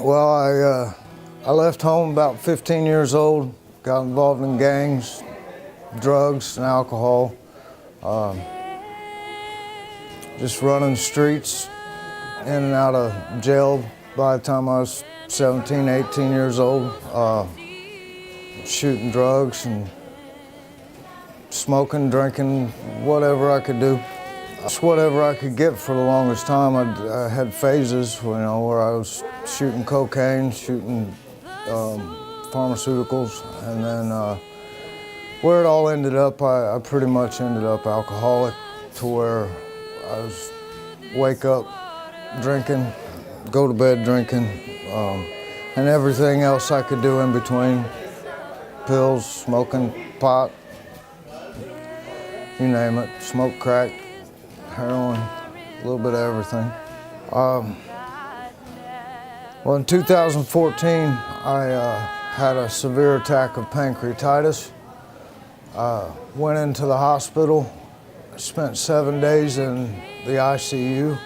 Well, I left home about 15 years old, got involved in gangs, drugs, and alcohol. Just running the streets, in and out of jail by the time I was 17, 18 years old. Shooting drugs and smoking, drinking, whatever I could do. Just whatever I could get for the longest time. I had phases, where I was shooting cocaine, shooting pharmaceuticals, and then where it all ended up, I pretty much ended up alcoholic, to where I was wake up drinking, go to bed drinking, and everything else I could do in between. Pills, smoking pot, you name it, smoke crack, heroin, a little bit of everything. Well, in 2014, I had a severe attack of pancreatitis. Went into the hospital, spent 7 days in the ICU.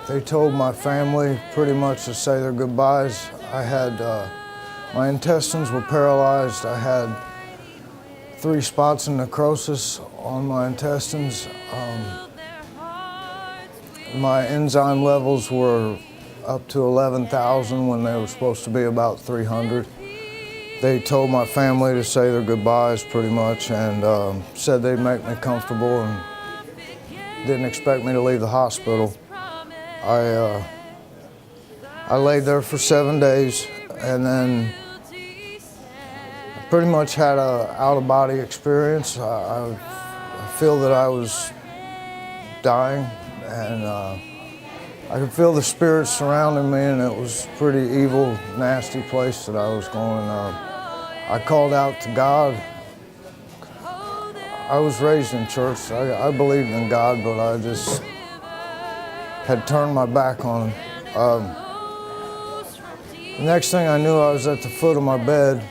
They told my family pretty much to say their goodbyes. I had, my intestines were paralyzed. I had 3 spots of necrosis on my intestines. My enzyme levels were up to 11,000 when they were supposed to be about 300. They told my family to say their goodbyes pretty much, and said they'd make me comfortable and didn't expect me to leave the hospital. I laid there for 7 days, and then pretty much had a out-of-body experience. I feel that I was dying, and I could feel the spirits surrounding me, and it was a pretty evil, nasty place that I was going. I called out to God. I was raised in church. I believed in God, but I just had turned my back on him. The next thing I knew, I was at the foot of my bed.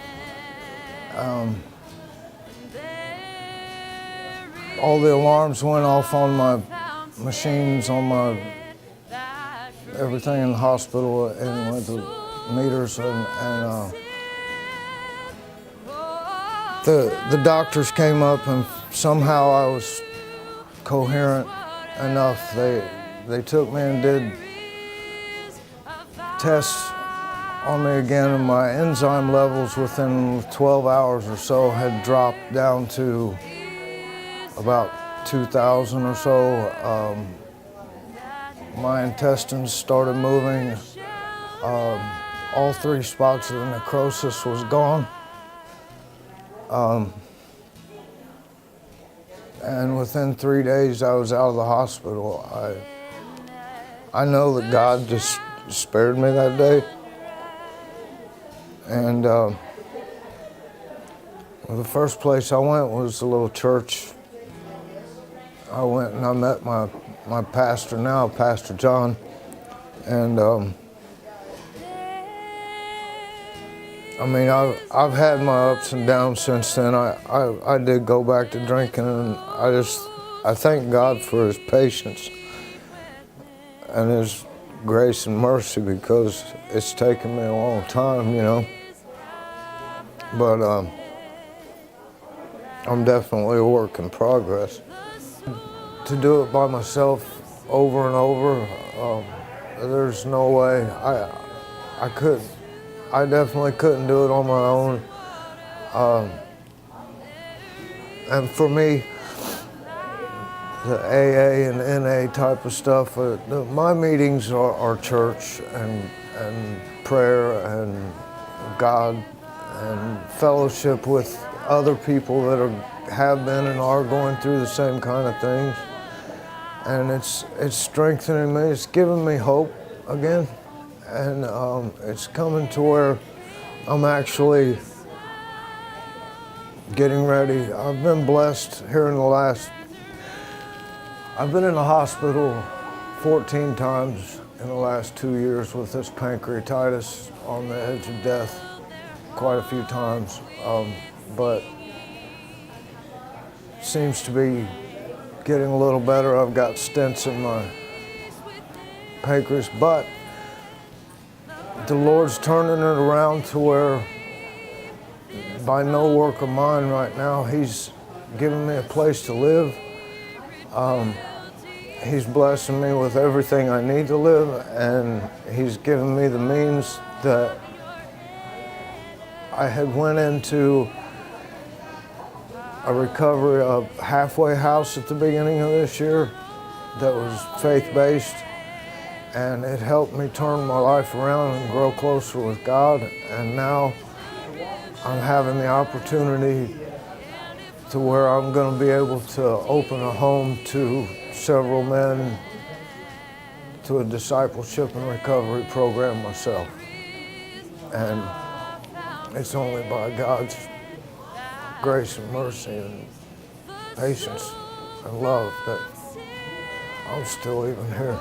All the alarms went off on my machines, on my everything in the hospital, and with the meters, and the doctors came up, and somehow I was coherent enough. They took me and did tests on me again, and my enzyme levels within 12 hours or so had dropped down to about 2,000 or so. My intestines started moving. All 3 spots of the necrosis was gone. And within 3 days, I was out of the hospital. I know that God just spared me that day. And the first place I went was a little church. I went and I met my pastor now, Pastor John, and I mean, I've had my ups and downs since then. I did go back to drinking, and I thank God for His patience and His grace and mercy, because it's taken me a long time, But I'm definitely a work in progress. To do it by myself over and over, there's no way. I definitely couldn't do it on my own. And for me, the AA and NA type of stuff, my meetings are church and prayer and God and fellowship with other people that have been and are going through the same kind of things. And it's strengthening me. It's giving me hope again. And it's coming to where I'm actually getting ready. I've been blessed here I've been in the hospital 14 times in the last 2 years with this pancreatitis, on the edge of death quite a few times. But it seems to be getting a little better. I've got stents in my pancreas, but the Lord's turning it around to where by no work of mine right now, He's giving me a place to live. He's blessing me with everything I need to live, and He's given me the means that I had went into a recovery, a halfway house at the beginning of this year that was faith-based, and it helped me turn my life around and grow closer with God. And now I'm having the opportunity to where I'm going to be able to open a home to several men, to a discipleship and recovery program myself. And it's only by God's grace and mercy and patience and love that I'm still even here.